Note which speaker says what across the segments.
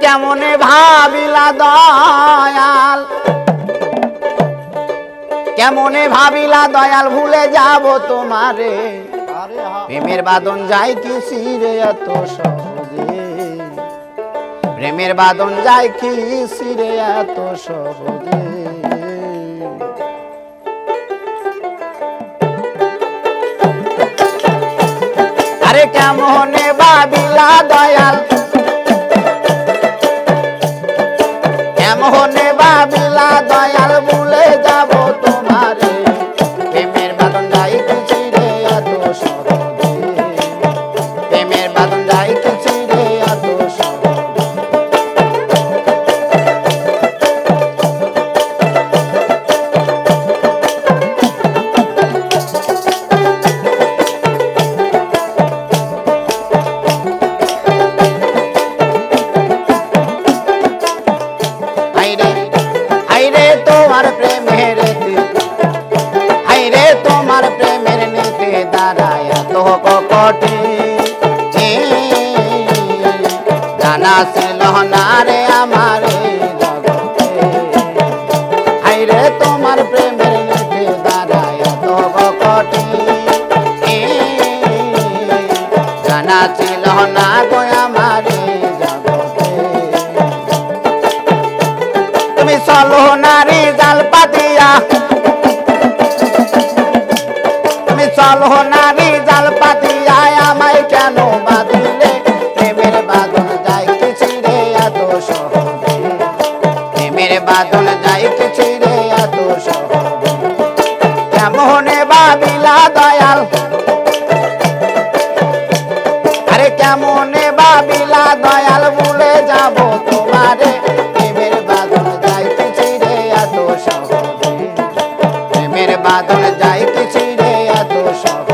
Speaker 1: কেমনে ভাবিলা দয়াল, কেমনে ভাবিলা দয়াল ভুলে যাব তোমারে, প্রেমের বাঁধন যায় কি সিরে এত সহজে, প্রেমের বাঁধন যায় কি সিরে এত সহজে। আরে কেমনে ভাবিলা দয়াল, কেমনে ভাবিলা দয়াল ভুলে যাব তোমারে, প্রেমের বাঁধন যায় কি সিরে এত সহজে, প্রেমের বাঁধন যায় কি সিরে এত সহজে। জানা ছিল না রে আমার জগতে, হাইরে তোমার প্রেমের নীতি দাঁড়ায় তো কঠিন, জানা ছিল না গো আমার জগতে। তুমি চলো নারী জাল পাতিয়া, তুমি চলো নারী জাল পাতিয়া আমায় কেন বাঁধিলে, প্রেমের বাঁধন যায় কি ছিড়ে এত সহজে, প্রেমের বাঁধন যায় কি ছিড়ে এত সহজে। কেমনে ভাবিলা দয়াল, আরে কেমনে ভাবিলা দয়াল ভুলে যাব তোমারে, প্রেমের বাঁধন যায় কি ছিড়ে এত সহজে, প্রেমের বাঁধন যায় কি ছিড়ে এত সহজে।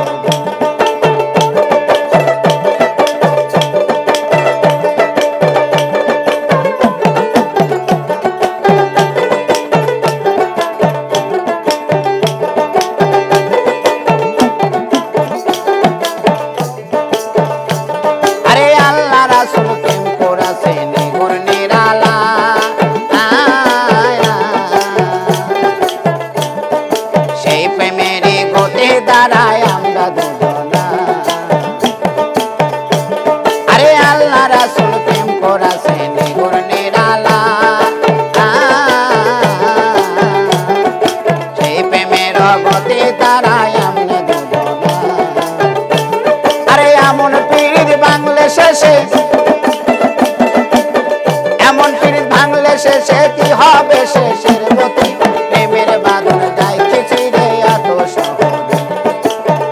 Speaker 1: এমন পীড়িত ভাঙলে শেষে কি হবে শেষের গতি, প্রেমের বাঁধন যায় কি ছিড়ে এত সহজে,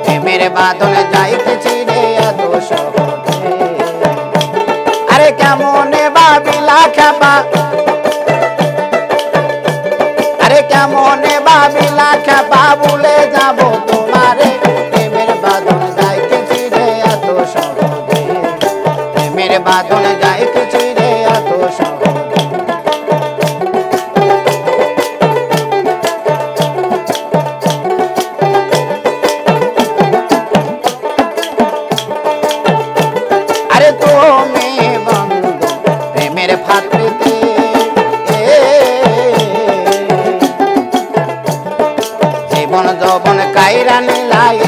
Speaker 1: প্রেমের বাঁধন যায় কি ছিড়ে এত সহজে। আরে কেমনে ভাবিলা খেপা, আরে কেমনে ভাবিলা খেপা ভুলে যাব তোমারে, প্রেমের বাঁধন যায় কি ছিড়ে এত সহজে, প্রেমের বাঁধন যায় কি ছিড়ে এত সহজে। আরে তুমি বন্ধু প্রেমের ফাঁকতে, জীবন যৌবন কাইরা নিলাই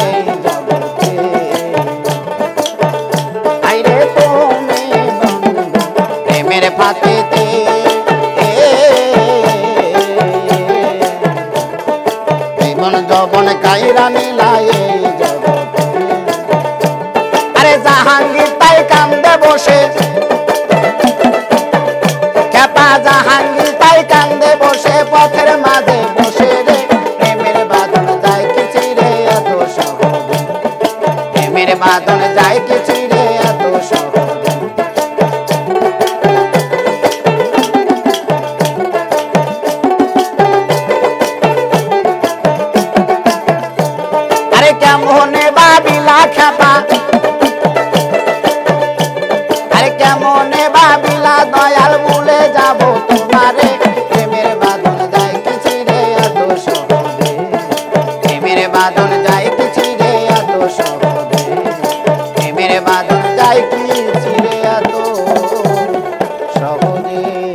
Speaker 1: জগতে, আইরে তুমি বন্ধু প্রেমের ফাঁকতে, জীবন যৌবন কাইরা নিলাই জগতে। আরে জাহাঙ্গীর তাই কান্দে বসে, খেপা জাহাঙ্গীর তাই কান্দে বসে পথের মাঝে বসে রে, প্রেমের বাঁধন যায় কি ছিড়ে এত সহজে, প্রেমের বাঁধন যায় কি ছিড়ে এত সহজে। আরে কেমনে ভাবিলা খেপা, আরে কেমনে ভাবিলা দয়াল ভুলে যাব তোমারে, প্রেমের বাঁধন যায় কি ছিড়ে এত সহজে, প্রেমের বাঁধন যায় কি ছিড়ে এত সহজে, প্রেমের সহজে।